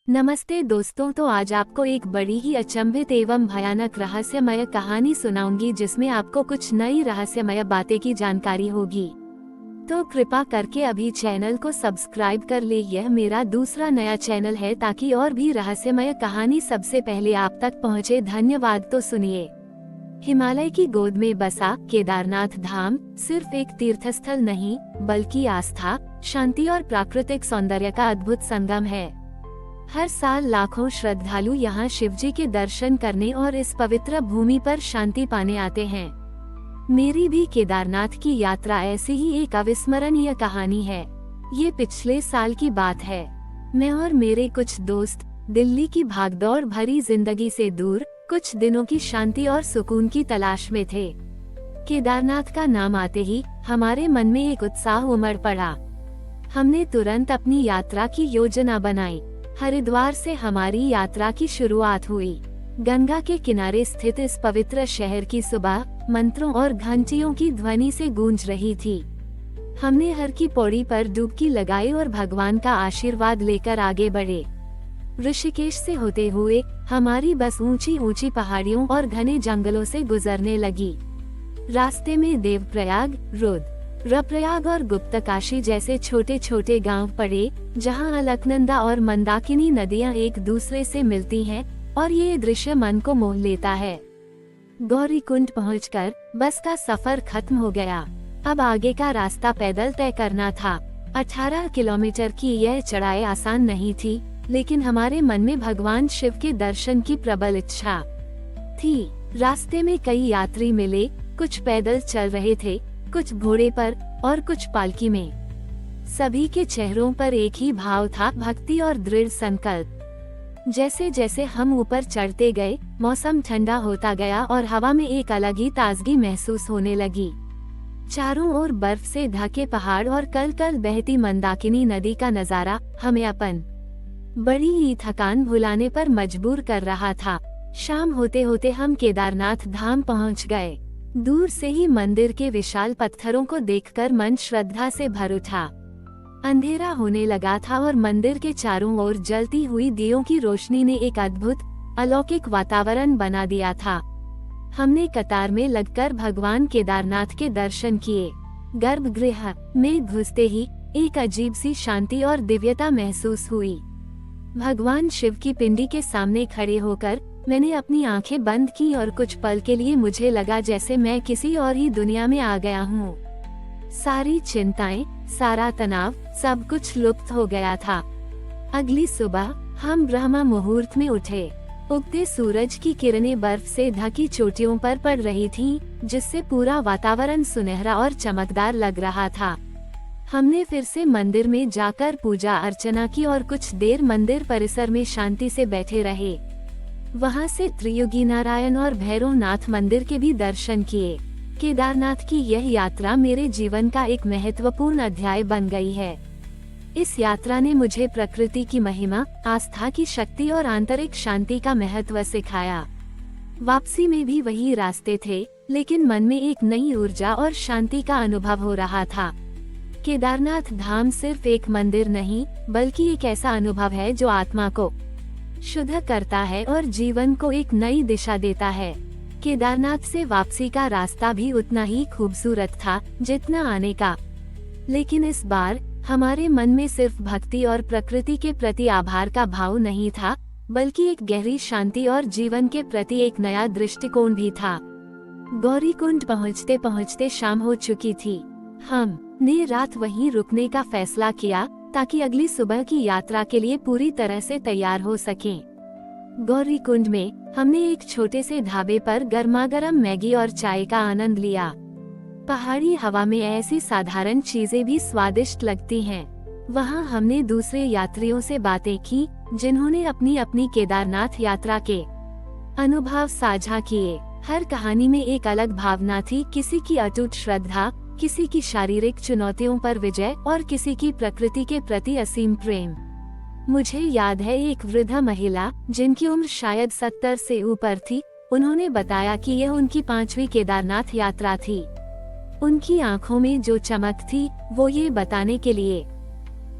नमस्ते दोस्तों, तो आज आपको एक बड़ी ही अचंभित एवं भयानक रहस्यमय कहानी सुनाऊंगी जिसमें आपको कुछ नई रहस्यमय बातें की जानकारी होगी। तो कृपा करके अभी चैनल को सब्सक्राइब कर ले। यह मेरा दूसरा नया चैनल है ताकि और भी रहस्यमय कहानी सबसे पहले आप तक पहुंचे। धन्यवाद। तो सुनिए। हिमालय की गोद में बसा केदारनाथ धाम सिर्फ एक तीर्थस्थल नहीं बल्कि आस्था, शांति और प्राकृतिक सौंदर्य का अद्भुत संगम है। हर साल लाखों श्रद्धालु यहाँ शिवजी के दर्शन करने और इस पवित्र भूमि पर शांति पाने आते हैं। मेरी भी केदारनाथ की यात्रा ऐसी ही एक अविस्मरणीय कहानी है। ये पिछले साल की बात है। मैं और मेरे कुछ दोस्त दिल्ली की भागदौड़ भरी जिंदगी से दूर कुछ दिनों की शांति और सुकून की तलाश में थे। केदारनाथ का नाम आते ही हमारे मन में एक उत्साह उमड़ पड़ा। हमने तुरंत अपनी यात्रा की योजना बनाई। हरिद्वार से हमारी यात्रा की शुरुआत हुई। गंगा के किनारे स्थित इस पवित्र शहर की सुबह मंत्रों और घंटियों की ध्वनि से गूंज रही थी। हमने हर की पौड़ी पर डुबकी लगाई और भगवान का आशीर्वाद लेकर आगे बढ़े। ऋषिकेश से होते हुए हमारी बस ऊंची ऊंची पहाड़ियों और घने जंगलों से गुजरने लगी। रास्ते में देवप्रयाग, रुद्रप्रयाग और गुप्तकाशी जैसे छोटे छोटे गांव पड़े, जहां अलकनंदा और मंदाकिनी नदियां एक दूसरे से मिलती हैं और ये दृश्य मन को मोह लेता है। गौरीकुंड पहुंचकर बस का सफर खत्म हो गया। अब आगे का रास्ता पैदल तय करना था। 18 किलोमीटर की यह चढ़ाई आसान नहीं थी, लेकिन हमारे मन में भगवान शिव के दर्शन की प्रबल इच्छा थी। रास्ते में कई यात्री मिले, कुछ पैदल चल रहे थे, कुछ घोड़े पर और कुछ पालकी में। सभी के चेहरों पर एक ही भाव था, भक्ति और दृढ़ संकल्प। जैसे जैसे हम ऊपर चढ़ते गए, मौसम ठंडा होता गया और हवा में एक अलग ही ताजगी महसूस होने लगी। चारों ओर बर्फ से ढके पहाड़ और कल कल बहती मंदाकिनी नदी का नजारा हमें अपन बड़ी ही थकान भुलाने पर मजबूर कर रहा था। शाम होते होते हम केदारनाथ धाम पहुंच गए। दूर से ही मंदिर के विशाल पत्थरों को देखकर मन श्रद्धा से भर उठा। अंधेरा होने लगा था और मंदिर के चारों ओर जलती हुई दियों की रोशनी ने एक अद्भुत अलौकिक वातावरण बना दिया था। हमने कतार में लगकर भगवान केदारनाथ के दर्शन किए। गर्भगृह में घुसते ही एक अजीब सी शांति और दिव्यता महसूस हुई। भगवान शिव की पिंडी के सामने खड़े होकर मैंने अपनी आंखें बंद की और कुछ पल के लिए मुझे लगा जैसे मैं किसी और ही दुनिया में आ गया हूँ। सारी चिंताएं, सारा तनाव, सब कुछ लुप्त हो गया था। अगली सुबह हम ब्रह्म मुहूर्त में उठे। उगते सूरज की किरणें बर्फ से ढकी चोटियों पर पड़ रही थीं, जिससे पूरा वातावरण सुनहरा और चमकदार लग रहा था। हमने फिर से मंदिर में जाकर पूजा अर्चना की और कुछ देर मंदिर परिसर में शांति से बैठे रहे। वहां से त्रियुगी नारायण और भैरवनाथ मंदिर के भी दर्शन किए। केदारनाथ की यह यात्रा मेरे जीवन का एक महत्वपूर्ण अध्याय बन गई है। इस यात्रा ने मुझे प्रकृति की महिमा, आस्था की शक्ति और आंतरिक शांति का महत्व सिखाया। वापसी में भी वही रास्ते थे, लेकिन मन में एक नई ऊर्जा और शांति का अनुभव हो रहा था। केदारनाथ धाम सिर्फ एक मंदिर नहीं, बल्कि एक ऐसा अनुभव है जो आत्मा को शुद्ध करता है और जीवन को एक नई दिशा देता है। केदारनाथ से वापसी का रास्ता भी उतना ही खूबसूरत था जितना आने का, लेकिन इस बार हमारे मन में सिर्फ भक्ति और प्रकृति के प्रति आभार का भाव नहीं था, बल्कि एक गहरी शांति और जीवन के प्रति एक नया दृष्टिकोण भी था। गौरीकुंड पहुँचते पहुँचते शाम हो चुकी थी। हमने रात वहीं रुकने का फैसला किया ताकि अगली सुबह की यात्रा के लिए पूरी तरह से तैयार हो सकें। गौरीकुंड में हमने एक छोटे से ढाबे पर गर्मागर्म मैगी और चाय का आनंद लिया। पहाड़ी हवा में ऐसी साधारण चीजें भी स्वादिष्ट लगती हैं। वहां हमने दूसरे यात्रियों से बातें की, जिन्होंने अपनी अपनी केदारनाथ यात्रा के अनुभव साझा किए। हर कहानी में एक अलग भावना थी, किसी की अटूट श्रद्धा, किसी की शारीरिक चुनौतियों पर विजय और किसी की प्रकृति के प्रति असीम प्रेम। मुझे याद है एक वृद्ध महिला, जिनकी उम्र शायद 70 से ऊपर थी, उन्होंने बताया कि यह उनकी 5वीं केदारनाथ यात्रा थी। उनकी आंखों में जो चमक थी वो ये बताने के लिए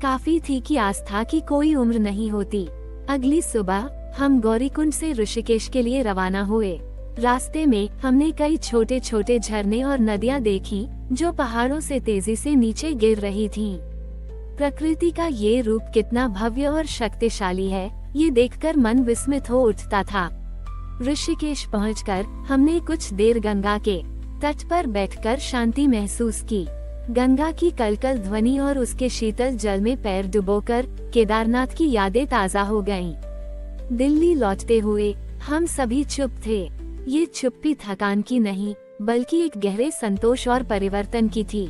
काफी थी कि आस्था की कोई उम्र नहीं होती। अगली सुबह हम गौरीकुंड से ऋषिकेश के लिए रवाना हुए। रास्ते में हमने कई छोटे छोटे झरने और नदियां देखी जो पहाड़ों से तेजी से नीचे गिर रही थीं। प्रकृति का ये रूप कितना भव्य और शक्तिशाली है, ये देखकर मन विस्मित हो उठता था। ऋषिकेश पहुंचकर हमने कुछ देर गंगा के तट पर बैठकर शांति महसूस की। गंगा की कलकल ध्वनि और उसके शीतल जल में पैर डुबोकर केदारनाथ की यादें ताजा हो गईं। दिल्ली लौटते हुए हम सभी चुप थे। ये चुप्पी थकान की नहीं, बल्कि एक गहरे संतोष और परिवर्तन की थी।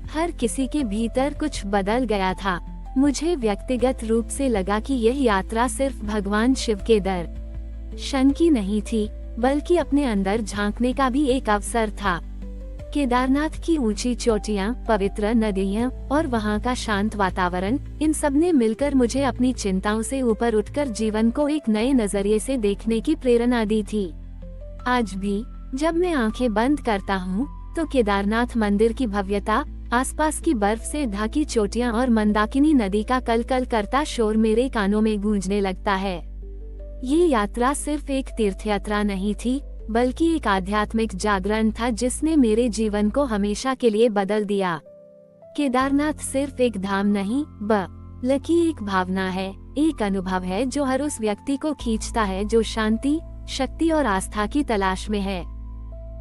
हर किसी के भीतर कुछ बदल गया था। मुझे व्यक्तिगत रूप से लगा कि यह यात्रा सिर्फ भगवान शिव के दर्शन की नहीं थी, बल्कि अपने अंदर झांकने का भी एक अवसर था। केदारनाथ की ऊंची चोटियां, पवित्र नदियां और वहां का शांत वातावरण, इन सब ने मिलकर मुझे अपनी चिंताओं से ऊपर उठकर जीवन को एक नए नजरिए से देखने की प्रेरणा दी थी। आज भी जब मैं आंखें बंद करता हूँ, तो केदारनाथ मंदिर की भव्यता, आसपास की बर्फ से ढकी चोटियां और मंदाकिनी नदी का कलकल करता शोर मेरे कानों में गूंजने लगता है। ये यात्रा सिर्फ एक तीर्थयात्रा नहीं थी, बल्कि एक आध्यात्मिक जागरण था जिसने मेरे जीवन को हमेशा के लिए बदल दिया। केदारनाथ सिर्फ एक धाम नहीं, बल्कि एक भावना है, एक अनुभव है जो हर उस व्यक्ति को खींचता है जो शांति, शक्ति और आस्था की तलाश में है।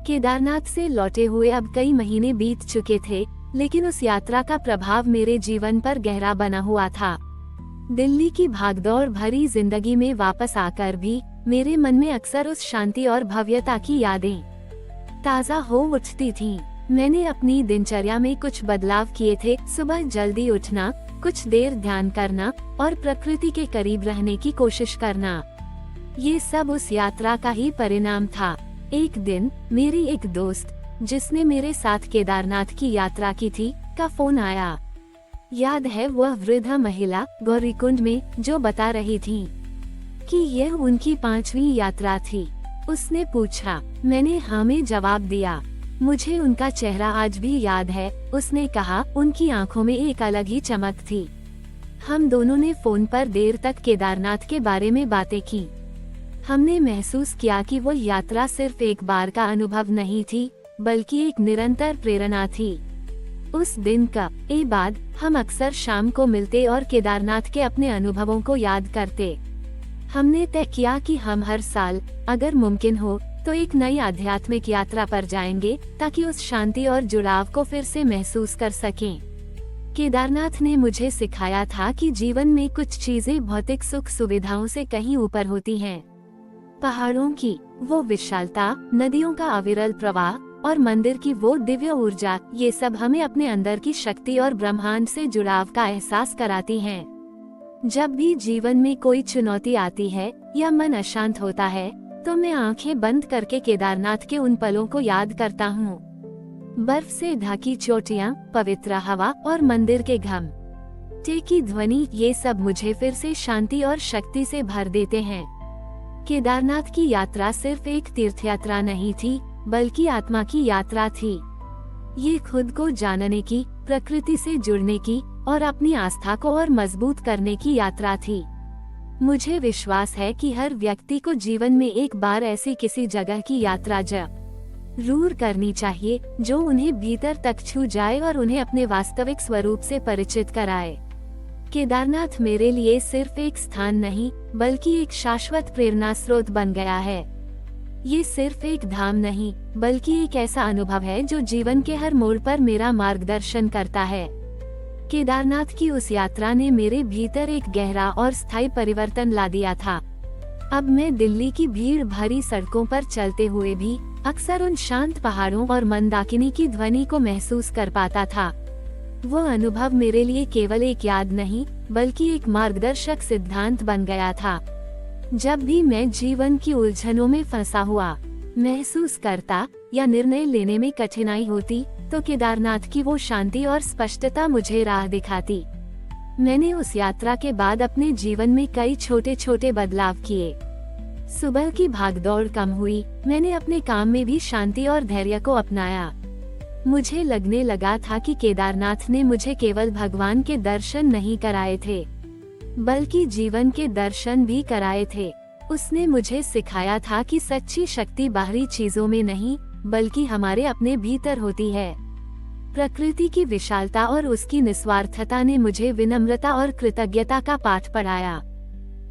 केदारनाथ से लौटे हुए अब कई महीने बीत चुके थे, लेकिन उस यात्रा का प्रभाव मेरे जीवन पर गहरा बना हुआ था। दिल्ली की भागदौड़ भरी जिंदगी में वापस आकर भी मेरे मन में अक्सर उस शांति और भव्यता की यादें ताजा हो उठती थीं। मैंने अपनी दिनचर्या में कुछ बदलाव किए थे। सुबह जल्दी उठना, कुछ देर ध्यान करना और प्रकृति के करीब रहने की कोशिश करना, ये सब उस यात्रा का ही परिणाम था। एक दिन मेरी एक दोस्त, जिसने मेरे साथ केदारनाथ की यात्रा की थी, का फोन आया। याद है वह वृद्ध महिला गौरीकुंड में जो बता रही थी कि यह उनकी 5वीं यात्रा थी। उसने पूछा, मैंने हाँ में जवाब दिया। मुझे उनका चेहरा आज भी याद है। उसने कहा, उनकी आंखों में एक अलग ही चमक थी। हम दोनों ने फोन पर देर तक केदारनाथ के बारे में बातें की। हमने महसूस किया कि वो यात्रा सिर्फ एक बार का अनुभव नहीं थी, बल्कि एक निरंतर प्रेरणा थी। उस दिन का बाद हम अक्सर शाम को मिलते और केदारनाथ के अपने अनुभवों को याद करते। हमने तय किया कि हम हर साल, अगर मुमकिन हो, तो एक नई आध्यात्मिक यात्रा पर जाएंगे, ताकि उस शांति और जुड़ाव को फिर से महसूस कर सकें। केदारनाथ ने मुझे सिखाया था कि जीवन में कुछ चीजें भौतिक सुख सुविधाओं से कहीं ऊपर होती हैं। पहाड़ों की वो विशालता, नदियों का अविरल प्रवाह और मंदिर की वो दिव्य ऊर्जा, ये सब हमें अपने अंदर की शक्ति और ब्रह्मांड से जुड़ाव का एहसास कराती हैं। जब भी जीवन में कोई चुनौती आती है या मन अशांत होता है, तो मैं आंखें बंद करके केदारनाथ के उन पलों को याद करता हूँ। बर्फ से ढकी चोटियां, पवित्र हवा और मंदिर के घंटे की ध्वनि, ये सब मुझे फिर से शांति और शक्ति से भर देते हैं। केदारनाथ की यात्रा सिर्फ एक तीर्थयात्रा नहीं थी, बल्कि आत्मा की यात्रा थी। ये खुद को जानने की, प्रकृति से जुड़ने की और अपनी आस्था को और मजबूत करने की यात्रा थी। मुझे विश्वास है कि हर व्यक्ति को जीवन में एक बार ऐसी किसी जगह की यात्रा जरूर करनी चाहिए, जो उन्हें भीतर तक छू जाए और उन्हें अपने वास्तविक स्वरूप से परिचित कराए। केदारनाथ मेरे लिए सिर्फ एक स्थान नहीं, बल्कि एक शाश्वत प्रेरणा स्रोत बन गया है। ये सिर्फ एक धाम नहीं, बल्कि एक ऐसा अनुभव है जो जीवन के हर मोड़ पर मेरा मार्गदर्शन करता है। केदारनाथ की उस यात्रा ने मेरे भीतर एक गहरा और स्थायी परिवर्तन ला दिया था। अब मैं दिल्ली की भीड़ भरी सड़कों पर चलते हुए भी अक्सर उन शांत पहाड़ों और मंदाकिनी की ध्वनि को महसूस कर पाता था। वो अनुभव मेरे लिए केवल एक याद नहीं, बल्कि एक मार्गदर्शक सिद्धांत बन गया था। जब भी मैं जीवन की उलझनों में फंसा हुआ महसूस करता या निर्णय लेने में कठिनाई होती, तो केदारनाथ की वो शांति और स्पष्टता मुझे राह दिखाती। मैंने उस यात्रा के बाद अपने जीवन में कई छोटे छोटे बदलाव किए। सुबह की भागदौड़ कम हुई, मैंने अपने काम में भी शांति और धैर्य को अपनाया। मुझे लगने लगा था कि केदारनाथ ने मुझे केवल भगवान के दर्शन नहीं कराए थे, बल्कि जीवन के दर्शन भी कराए थे। उसने मुझे सिखाया था कि सच्ची शक्ति बाहरी चीजों में नहीं, बल्कि हमारे अपने भीतर होती है। प्रकृति की विशालता और उसकी निस्वार्थता ने मुझे विनम्रता और कृतज्ञता का पाठ पढ़ाया।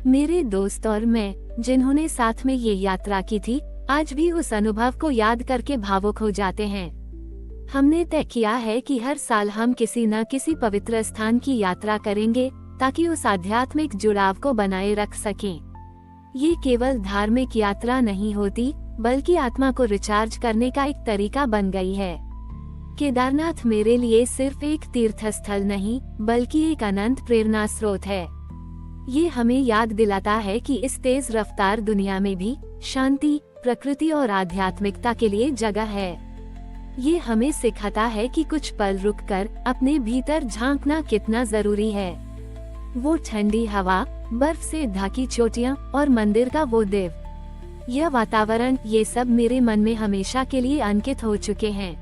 मेरे दोस्त और मैं, जिन्होंने साथ में ये यात्रा की थी, आज भी उस अनुभव को याद करके भावुक हो जाते हैं। हमने तय किया है कि हर साल हम किसी न किसी पवित्र स्थान की यात्रा करेंगे, ताकि उस आध्यात्मिक जुड़ाव को बनाए रख सकें। ये केवल धार्मिक यात्रा नहीं होती, बल्कि आत्मा को रिचार्ज करने का एक तरीका बन गई है। केदारनाथ मेरे लिए सिर्फ एक तीर्थ स्थल नहीं, बल्कि एक अनंत प्रेरणा स्रोत है। ये हमें याद दिलाता है कि इस तेज रफ्तार दुनिया में भी शांति, प्रकृति और आध्यात्मिकता के लिए जगह है। ये हमें सिखाता है कि कुछ पल रुककर अपने भीतर झांकना कितना जरूरी है। वो ठंडी हवा, बर्फ से ढकी चोटियां और मंदिर का वो देव, यह वातावरण, ये सब मेरे मन में हमेशा के लिए अंकित हो चुके हैं।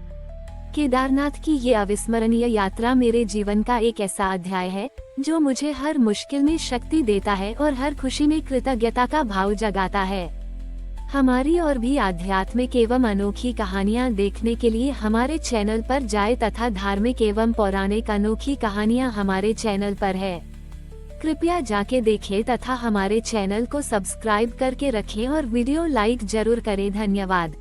केदारनाथ की ये अविस्मरणीय यात्रा मेरे जीवन का एक ऐसा अध्याय है जो मुझे हर मुश्किल में शक्ति देता है और हर खुशी में कृतज्ञता का भाव जगाता है। हमारी और भी आध्यात्मिक एवं अनोखी कहानियाँ देखने के लिए हमारे चैनल पर जाएं तथा धार्मिक एवं पौराणिक अनोखी कहानियाँ हमारे चैनल पर है। कृपया जाके देखें तथा हमारे चैनल को सब्सक्राइब करके रखें और वीडियो लाइक जरूर करें। धन्यवाद।